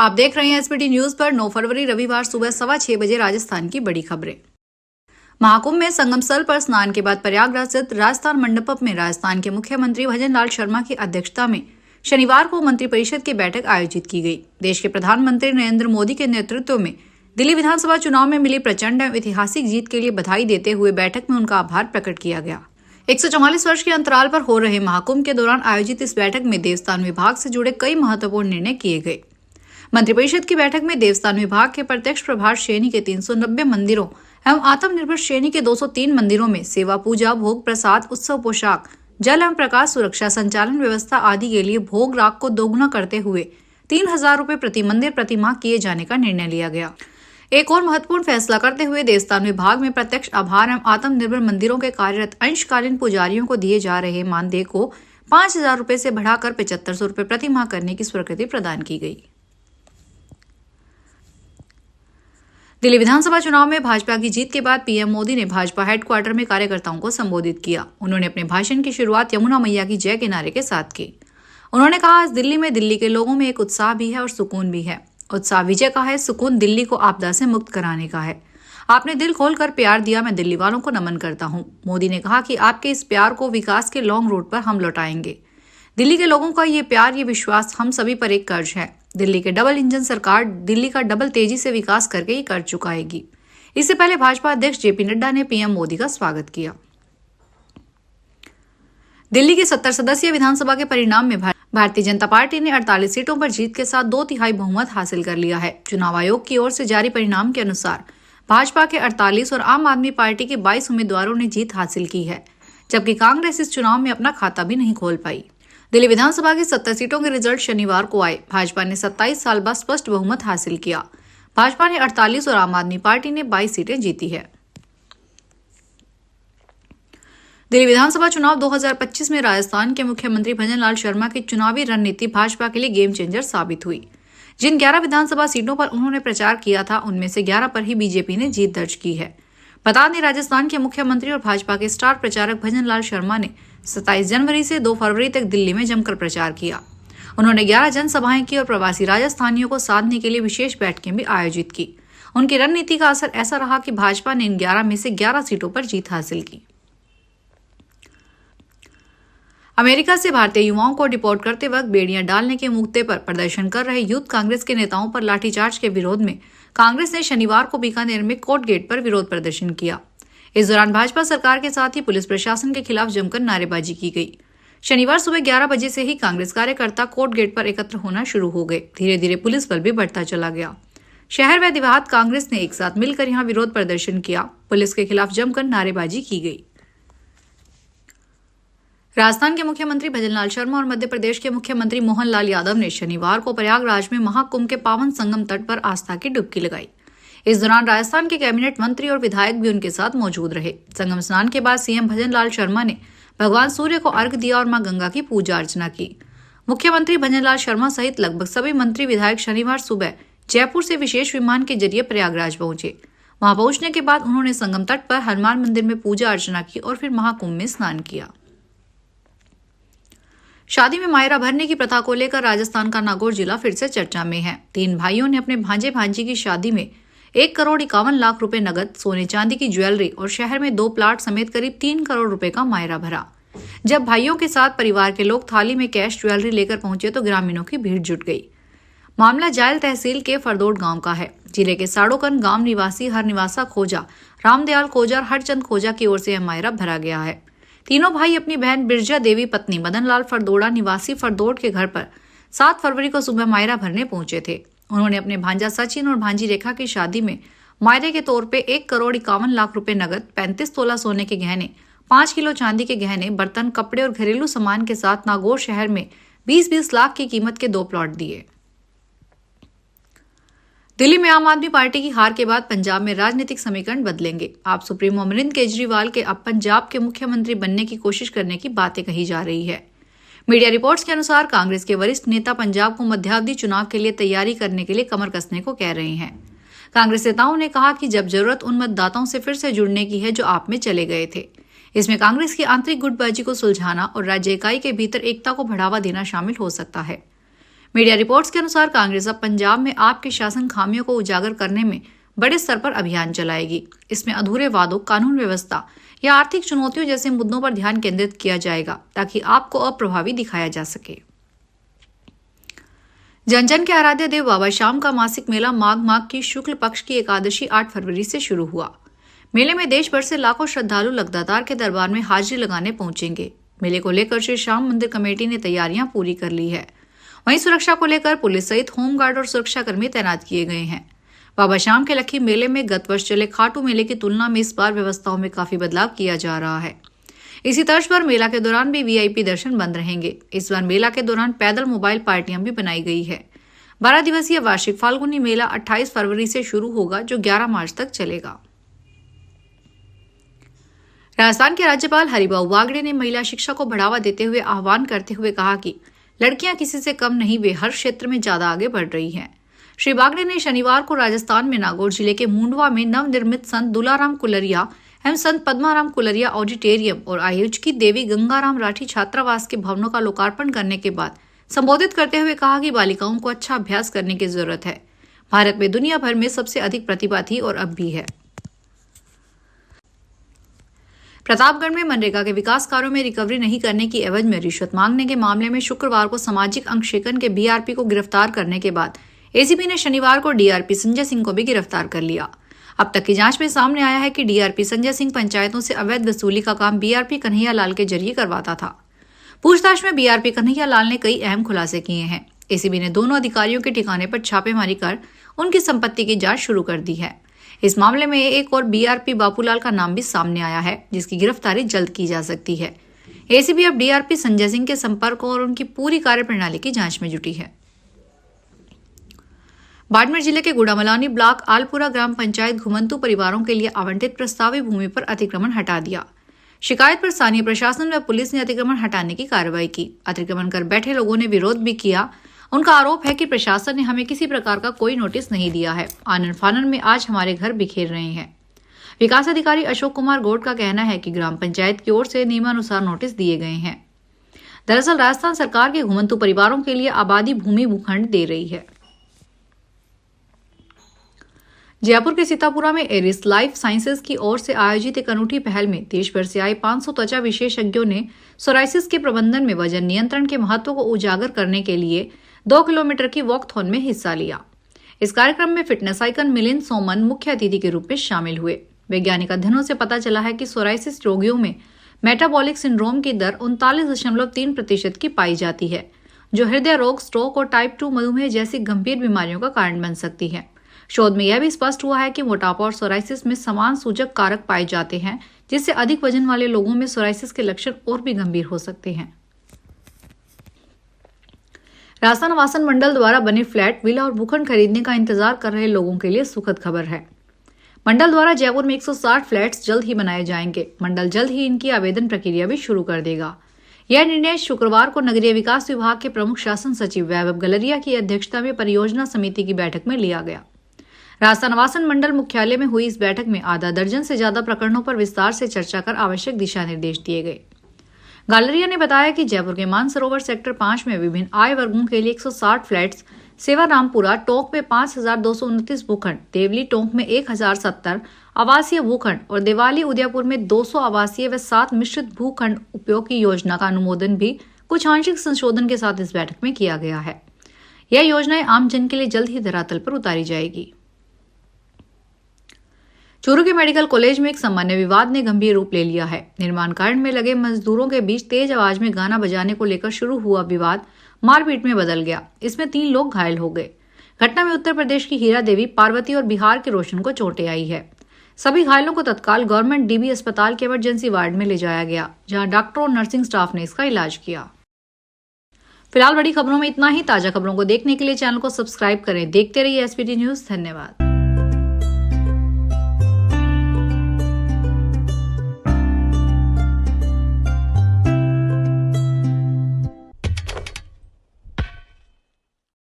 आप देख रहे हैं एसपीटी न्यूज पर 9 फरवरी रविवार सुबह 6:15 बजे राजस्थान की बड़ी खबरें। महाकुंभ में संगम स्थल पर स्नान के बाद प्रयागराज स्थित राजस्थान मंडपम में राजस्थान के मुख्यमंत्री भजन लाल शर्मा की अध्यक्षता में शनिवार को मंत्रिपरिषद की बैठक आयोजित की गई। देश के प्रधानमंत्री नरेंद्र मोदी के नेतृत्व में दिल्ली विधानसभा चुनाव में मिली प्रचंड एवं ऐतिहासिक जीत के लिए बधाई देते हुए बैठक में उनका आभार प्रकट किया गया। 144 वर्ष के अंतराल पर हो रहे महाकुंभ के दौरान आयोजित इस बैठक में देवस्थान विभाग से जुड़े कई महत्वपूर्ण निर्णय किए गए। मंत्रिपरिषद की बैठक में देवस्थान विभाग के प्रत्यक्ष प्रभार श्रेणी के 390 मंदिरों एवं आत्मनिर्भर श्रेणी के 203 मंदिरों में सेवा पूजा, भोग प्रसाद, उत्सव पोशाक, जल एवं प्रकाश सुरक्षा, संचालन व्यवस्था आदि के लिए भोग राग को दोगुना करते हुए 3,000 रुपए प्रति मंदिर प्रतिमाह किए जाने का निर्णय लिया गया। एक और महत्वपूर्ण फैसला करते हुए देवस्थान विभाग में प्रत्यक्ष आभार एवं आत्मनिर्भर मंदिरों के कार्यरत अंशकालीन पुजारियों को दिए जा रहे मानदेय को 5,000 रुपए से बढ़ाकर 7,500 रुपए प्रतिमाह करने की स्वीकृति प्रदान की गई। दिल्ली विधानसभा चुनाव में भाजपा की जीत के बाद पीएम मोदी ने भाजपा हेडक्वार्टर में कार्यकर्ताओं को संबोधित किया। उन्होंने अपने भाषण की शुरुआत यमुना मैया की जय के नारे के साथ की। उन्होंने कहा, आज दिल्ली में दिल्ली के लोगों में एक उत्साह भी है और सुकून भी है। उत्साह विजय का है, सुकून दिल्ली को आपदा से मुक्त कराने का है। आपने दिल खोलकर प्यार दिया, मैं दिल्ली वालों को नमन करता हूं। मोदी ने कहा कि आपके इस प्यार को विकास के लॉन्ग रूट पर हम लौटाएंगे। दिल्ली के लोगों का ये प्यार, ये विश्वास हम सभी पर एक कर्ज है। दिल्ली के डबल इंजन सरकार दिल्ली का डबल तेजी से विकास करके ही कर्ज चुकाएगी। इससे पहले भाजपा अध्यक्ष जेपी नड्डा ने पीएम मोदी का स्वागत किया। दिल्ली की 70 सदस्यीय विधानसभा के परिणाम में भारतीय जनता पार्टी ने 48 सीटों पर जीत के साथ 2/3 बहुमत हासिल कर लिया है। चुनाव आयोग की ओर से जारी परिणाम के अनुसार भाजपा के 48 और आम आदमी पार्टी के 22 उम्मीदवारों ने जीत हासिल की है, जबकि कांग्रेस इस चुनाव में अपना खाता भी नहीं खोल पाई। दिल्ली विधानसभा की 70 सीटों के रिजल्ट शनिवार को आए। भाजपा ने 27 साल बाद स्पष्ट बहुमत हासिल किया। भाजपा ने 48 और आम आदमी पार्टी ने 22 सीटें जीती है। दिल्ली विधानसभा चुनाव 2025 में राजस्थान के मुख्यमंत्री भजन लाल शर्मा की चुनावी रणनीति भाजपा के लिए गेम चेंजर साबित हुई। जिन 11 विधानसभा सीटों पर उन्होंने प्रचार किया था, उनमें से 11 पर ही बीजेपी ने जीत दर्ज की है। बता दें, राजस्थान के मुख्यमंत्री और भाजपा के स्टार प्रचारक भजन लाल शर्मा ने 27 जनवरी से 2 फरवरी तक दिल्ली में जमकर प्रचार किया। उन्होंने 11 जनसभाएं की और प्रवासी राजस्थानियों को साधने के लिए विशेष बैठकें भी आयोजित की। उनकी रणनीति का असर ऐसा रहा कि भाजपा ने इन 11 में से 11 सीटों पर जीत हासिल की। अमेरिका से भारतीय युवाओं को डिपोर्ट करते वक्त बेड़ियां डालने के मुद्दे पर प्रदर्शन कर रहे यूथ कांग्रेस के नेताओं पर लाठीचार्ज के विरोध में कांग्रेस ने शनिवार को बीकानेर में कोर्ट गेट पर विरोध प्रदर्शन किया। इस दौरान भाजपा सरकार के साथ ही पुलिस प्रशासन के खिलाफ जमकर नारेबाजी की गई। शनिवार सुबह 11 बजे से ही कांग्रेस कार्यकर्ता कोर्ट गेट पर एकत्र होना शुरू हो गए। धीरे धीरे पुलिस बल भी बढ़ता चला गया। शहर व देहात कांग्रेस ने एक साथ मिलकर यहां विरोध प्रदर्शन किया। पुलिस के खिलाफ जमकर नारेबाजी की गई। राजस्थान के मुख्यमंत्री भजन लाल शर्मा और मध्य प्रदेश के मुख्यमंत्री मोहन लाल यादव ने शनिवार को प्रयागराज में महाकुंभ के पावन संगम तट पर आस्था की डुबकी लगाई। इस दौरान राजस्थान के कैबिनेट मंत्री और विधायक भी उनके साथ मौजूद रहे। संगम स्नान के बाद सीएम भजन लाल शर्मा ने भगवान सूर्य को अर्घ्य दिया और मां गंगा की पूजा अर्चना की। मुख्यमंत्री भजन लाल शर्मा सहित लगभग सभी मंत्री विधायक शनिवार सुबह जयपुर से विशेष विमान के जरिए प्रयागराज पहुंचे। वहां पहुंचने के बाद उन्होंने संगम तट पर हनुमान मंदिर में पूजा अर्चना की और फिर महाकुंभ में स्नान किया। शादी में मायरा भरने की प्रथा को लेकर राजस्थान का नागौर जिला फिर से चर्चा में है। 3 भाइयों ने अपने भांजे भांजी की शादी में 1,51,00,000 रुपए नगद, सोने चांदी की ज्वेलरी और शहर में 2 प्लाट समेत करीब 3 करोड़ रुपए का मायरा भरा। जब भाइयों के साथ परिवार के लोग थाली में कैश ज्वेलरी लेकर पहुंचे तो ग्रामीणों की भीड़ जुट गई। मामला जायल तहसील के फरदोड गांव का है। जिले के साड़ोकन गांव निवासी हरनिवासा खोजा, रामदयाल खोजा और हरचंद खोजा की ओर से यह मायरा भरा गया है। तीनों भाई अपनी बहन बिरजा देवी पत्नी मदन लाल फरदोड़ा निवासी फरदोड के घर पर 7 फरवरी को सुबह मायरा भरने पहुंचे थे। उन्होंने अपने भांजा सचिन और भांजी रेखा की शादी में मायरे के तौर पे 1,51,00,000 रुपए नगद, 35 तोला सोने के गहने, 5 किलो चांदी के गहने, बर्तन, कपड़े और घरेलू सामान के साथ नागौर शहर में 20-20 लाख की कीमत के 2 प्लॉट दिए। दिल्ली में आम आदमी पार्टी की हार के बाद पंजाब में राजनीतिक समीकरण बदलेंगे। आप सुप्रीमो अरविंद केजरीवाल के अब पंजाब के मुख्यमंत्री बनने की कोशिश करने की बातें कही जा रही है। मीडिया रिपोर्ट्स के अनुसार कांग्रेस के वरिष्ठ नेता पंजाब को मध्यावधि चुनाव के लिए तैयारी करने के लिए कमर कसने को कह रहे हैं। कांग्रेस नेताओं ने कहा कि जब जरूरत उन मतदाताओं से फिर से जुड़ने की है जो आप में चले गए थे। इसमें कांग्रेस की आंतरिक गुटबाजी को सुलझाना और राज्य इकाई के भीतर एकता को बढ़ावा देना शामिल हो सकता है। मीडिया रिपोर्ट्स के अनुसार कांग्रेस अब पंजाब में आपके शासन खामियों को उजागर करने में बड़े स्तर पर अभियान चलाएगी। इसमें अधूरे वादों, कानून व्यवस्था या आर्थिक चुनौतियों जैसे मुद्दों पर ध्यान केंद्रित किया जाएगा ताकि आपको अप्रभावी दिखाया जा सके। जन जन के आराध्य देव बाबा श्याम का मासिक मेला माघ की शुक्ल पक्ष की एकादशी 8 फरवरी से शुरू हुआ। मेले में देश भर से लाखों श्रद्धालु लगदातार के दरबार में हाजिरी लगाने पहुंचेंगे। मेले को लेकर श्री श्याम मंदिर कमेटी ने तैयारियां पूरी कर ली है। वहीं सुरक्षा को लेकर पुलिस सहित होमगार्ड और सुरक्षाकर्मी तैनात किए गए हैं। बाबा श्याम के लखी मेले में गत वर्ष चले खाटू मेले की तुलना में इस बार व्यवस्थाओं में काफी बदलाव किया जा रहा है। इसी तर्ज पर मेला के दौरान भी वीआईपी दर्शन बंद रहेंगे। इस बार मेला के दौरान पैदल मोबाइल पार्टियां भी बनाई गई है। 12 दिवसीय वार्षिक फाल्गुनी मेला 28 फरवरी से शुरू होगा, जो 11 मार्च तक चलेगा। राजस्थान के राज्यपाल हरिभाऊ बागड़े ने महिला शिक्षा को बढ़ावा देते हुए आह्वान करते हुए कहा कि लड़कियां किसी से कम नहीं, वे हर क्षेत्र में ज्यादा आगे बढ़ रही हैं। श्री बागड़े ने शनिवार को राजस्थान में नागौर जिले के मुंडवा में नवनिर्मित संत दुलाराम कुलरिया एवं संत पद्माराम कुलरिया ऑडिटोरियम और आयोजकी देवी गंगाराम राठी छात्रावास के भवनों का लोकार्पण करने के बाद संबोधित करते हुए कहा कि बालिकाओं को अच्छा अभ्यास करने की जरूरत है। भारत में दुनिया भर में सबसे अधिक प्रतिभा थी और अब भी है। प्रतापगढ़ में मनरेगा के विकास कार्यों में रिकवरी नहीं करने की एवज में रिश्वत मांगने के मामले में शुक्रवार को सामाजिक अंशेकन के बीआरपी को गिरफ्तार करने के बाद एसीबी ने शनिवार को डीआरपी संजय सिंह को भी गिरफ्तार कर लिया। अब तक की जांच में सामने आया है कि डीआरपी संजय सिंह पंचायतों से अवैध वसूली का काम बीआरपी कन्हैया लाल के जरिए करवाता था। पूछताछ में बीआरपी कन्हैया लाल ने कई अहम खुलासे किए हैं। एसीबी ने दोनों अधिकारियों के ठिकाने पर छापेमारी कर उनकी संपत्ति की जांच शुरू कर दी है। इस मामले में एक और बीआरपी बापूलाल का नाम भी सामने आया है, जिसकी गिरफ्तारी जल्द की जा सकती है। एसीबी अब डीआरपी संजय सिंह के संपर्क और उनकी पूरी कार्यप्रणाली की जांच में जुटी है। बाड़मेर जिले के गुड़ामलानी ब्लॉक आलपुरा ग्राम पंचायत घुमंतु परिवारों के लिए आवंटित प्रस्तावित भूमि पर अतिक्रमण हटा दिया। शिकायत पर स्थानीय प्रशासन व पुलिस ने अतिक्रमण हटाने की कार्रवाई की। अतिक्रमण कर बैठे लोगों ने विरोध भी किया। उनका आरोप है कि प्रशासन ने हमें किसी प्रकार का कोई नोटिस नहीं दिया है। आनन फानन में आज हमारे घर बिखेर रहे हैं। विकास अधिकारी अशोक कुमार गौड़ का कहना है कि ग्राम पंचायत की ओर से नियमानुसार नोटिस दिए गए हैं। दरअसल राजस्थान सरकार के घुमंतु परिवारों के लिए आबादी भूमि भूखंड दे रही है। जयपुर के सीतापुरा में एरिस लाइफ साइंसेज की ओर से आयोजित एक अनूठी पहल में देश भर से आए 500 त्वचा विशेषज्ञों ने सोराइसिस के प्रबंधन में वजन नियंत्रण के महत्व को उजागर करने के लिए 2 किलोमीटर की वॉकथॉन में हिस्सा लिया। इस कार्यक्रम में फिटनेस आइकन मिलिंद सोमन मुख्य अतिथि के रूप में शामिल हुए। वैज्ञानिक अध्ययनों से पता चला है कि सोराइसिस रोगियों में मेटाबॉलिक सिंड्रोम की दर 39.3% की पाई जाती है, जो हृदय रोग, स्ट्रोक और टाइप 2 मधुमेह जैसी गंभीर बीमारियों का कारण बन सकती है। शोध में यह भी स्पष्ट हुआ है कि मोटापा और सोराइसिस में समान सूचक कारक पाए जाते हैं, जिससे अधिक वजन वाले लोगों में सोराइसिस के लक्षण और भी गंभीर हो सकते हैं। राजस्थान आवासन मंडल द्वारा बने फ्लैट, विला और भूखंड खरीदने का इंतजार कर रहे लोगों के लिए सुखद खबर है। मंडल द्वारा जयपुर में 160 फ्लैट्स जल्द ही बनाए जाएंगे। मंडल जल्द ही इनकी आवेदन प्रक्रिया भी शुरू कर देगा। यह निर्णय शुक्रवार को नगरीय विकास विभाग के प्रमुख शासन सचिव वैभव गलरिया की अध्यक्षता में परियोजना समिति की बैठक में लिया गया। राजस्थान आवासन मंडल मुख्यालय में हुई इस बैठक में आधा दर्जन से ज्यादा प्रकरणों पर विस्तार से चर्चा कर आवश्यक दिशा निर्देश दिए गए। गालरिया ने बताया कि जयपुर के मानसरोवर सेक्टर 5 में विभिन्न आय वर्गों के लिए 160 फ्लैट्स, सेवारामपुरा टोंक में 5229 भूखंड, देवली टोंक में 1070 आवासीय भूखंड और देवाली उदयपुर में 200 आवासीय व 7 मिश्रित भूखंड उपयोग की योजना का अनुमोदन भी कुछ आंशिक संशोधन के साथ इस बैठक में किया गया है। यह योजनाएं आम जन के लिए जल्द ही धरातल पर उतारी जाएगी। चूरू के मेडिकल कॉलेज में एक सामान्य विवाद ने गंभीर रूप ले लिया है। निर्माण कार्य में लगे मजदूरों के बीच तेज आवाज में गाना बजाने को लेकर शुरू हुआ विवाद मारपीट में बदल गया। इसमें 3 लोग घायल हो गए। घटना में उत्तर प्रदेश की हीरा देवी, पार्वती और बिहार के रोशन को चोटें आई है। सभी घायलों को तत्काल गवर्नमेंट डीबी अस्पताल के इमरजेंसी वार्ड में ले जाया गया, जहां डॉक्टर और नर्सिंग स्टाफ ने इसका इलाज किया। फिलहाल बड़ी खबरों में इतना ही। ताजा खबरों को देखने के लिए चैनल को सब्सक्राइब करें। देखते रहिए एसपीटी न्यूज। धन्यवाद।